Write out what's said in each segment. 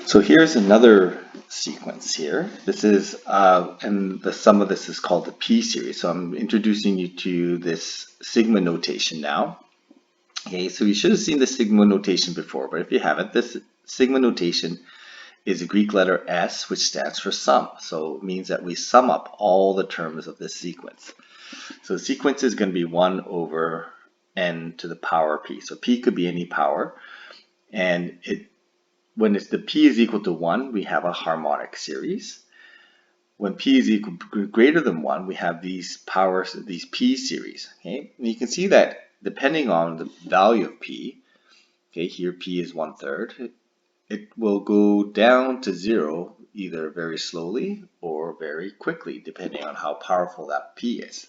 So here's another sequence here. This is, and the sum of this is called the P series. So I'm introducing you to this sigma notation now. Okay, so you should have seen the sigma notation before, but if you haven't, this sigma notation is a Greek letter S, which stands for sum. So it means that we sum up all the terms of this sequence. So the sequence is going to be 1 over n to the power p. So p could be any power, and when the p is equal to 1, we have a harmonic series. When p is greater than 1, we have these p series. Okay, and you can see that depending on the value of p, okay, here p is 1/3, it will go down to 0 either very slowly or very quickly, depending on how powerful that p is.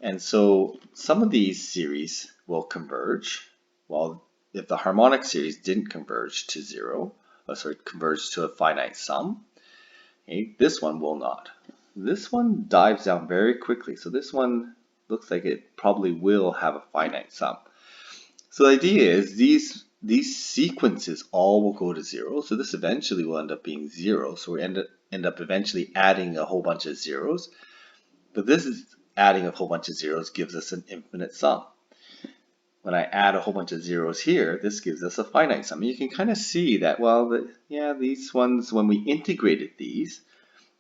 And so some of these series will converge, while if the harmonic series didn't converge to 0, converge to a finite sum, okay, this one will not. This one dives down very quickly, so this one looks like it probably will have a finite sum. So the idea is these sequences all will go to 0, so this eventually will end up being 0, so we end up eventually adding a whole bunch of zeros, but this is adding a whole bunch of zeros gives us an infinite sum. When I add a whole bunch of zeros here, this gives us a finite sum. You can kind of see that, well, these ones, when we integrated these,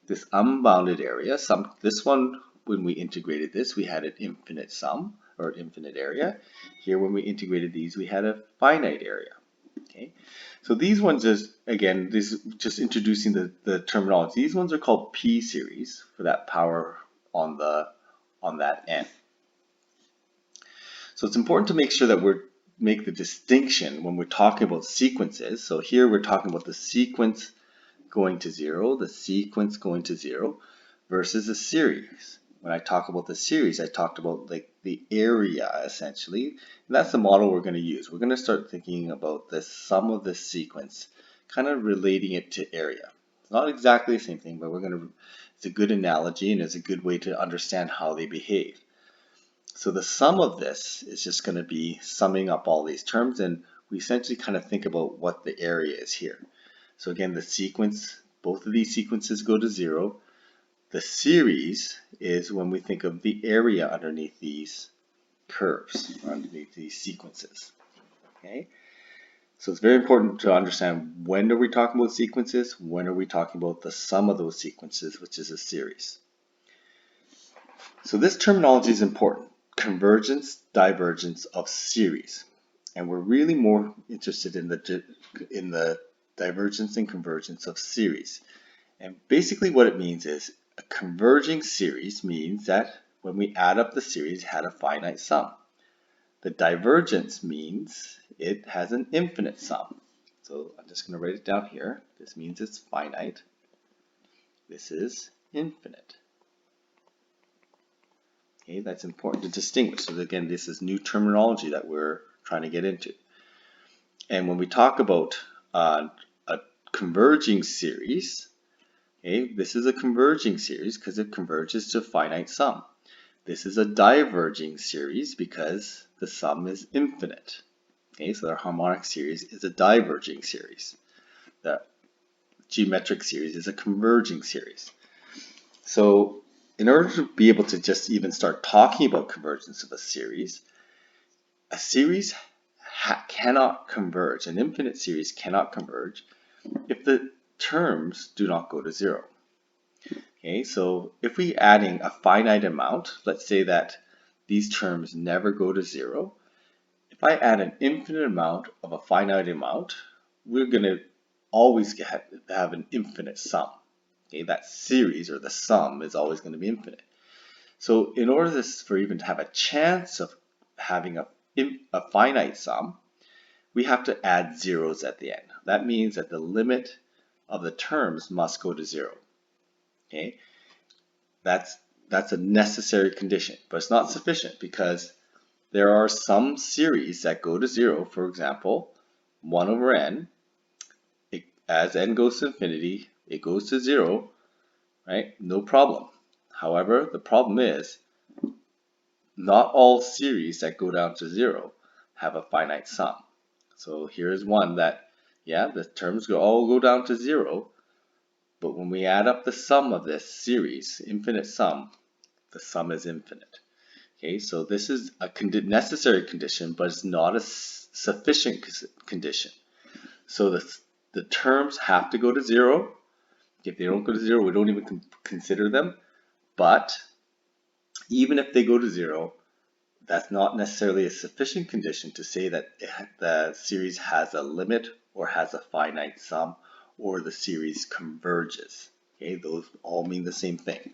this unbounded area, this one, when we integrated this, we had an infinite sum, or infinite area. Here, when we integrated these, we had a finite area. Okay, so these ones again, this is just introducing the terminology. These ones are called P series for that power on that n. So it's important to make sure that we make the distinction when we're talking about sequences. So here we're talking about the sequence going to 0, the sequence going to 0 versus a series. When I talk about the series, I talked about like the area essentially. And that's the model we're going to use. We're going to start thinking about the sum of this sequence, kind of relating it to area. It's not exactly the same thing, but it's a good analogy and it's a good way to understand how they behave. So the sum of this is just going to be summing up all these terms, and we essentially kind of think about what the area is here. So again, the sequence, both of these sequences go to 0. The series is when we think of the area underneath these curves, or underneath these sequences. Okay, so it's very important to understand when are we talking about sequences, when are we talking about the sum of those sequences, which is a series. So this terminology is important. Convergence, divergence of series. And we're really more interested in the divergence and convergence of series. And basically what it means is a converging series means that when we add up the series, it had a finite sum. The divergence means it has an infinite sum. So I'm just going to write it down here. This means it's finite. This is infinite. Okay, that's important to distinguish. So again, this is new terminology that we're trying to get into. And when we talk about a converging series, okay, this is a converging series because it converges to a finite sum. This is a diverging series because the sum is infinite. Okay, so our harmonic series is a diverging series. The geometric series is a converging series. So in order to be able to just even start talking about convergence of a series cannot converge, an infinite series cannot converge if the terms do not go to 0. Okay, so if we're adding a finite amount, let's say that these terms never go to 0. If I add an infinite amount of a finite amount, we're going to always have an infinite sum. Okay, that series or the sum is always going to be infinite. So in order for even to have a chance of having a finite sum, we have to add zeros at the end. That means that the limit of the terms must go to 0. Okay, that's a necessary condition, but it's not sufficient because there are some series that go to 0. For example, 1 over n. As n goes to infinity, it goes to 0, right? No problem. However, the problem is not all series that go down to 0 have a finite sum. So here's one that Yeah, the terms all go down to 0, but when we add up the sum of this series, infinite sum, the sum is infinite. Okay, so this is a necessary condition, but it's not a sufficient condition. So the terms have to go to 0. If they don't go to 0, we don't even consider them. But even if they go to 0, that's not necessarily a sufficient condition to say that the series has a limit or has a finite sum or the series converges. Okay, those all mean the same thing.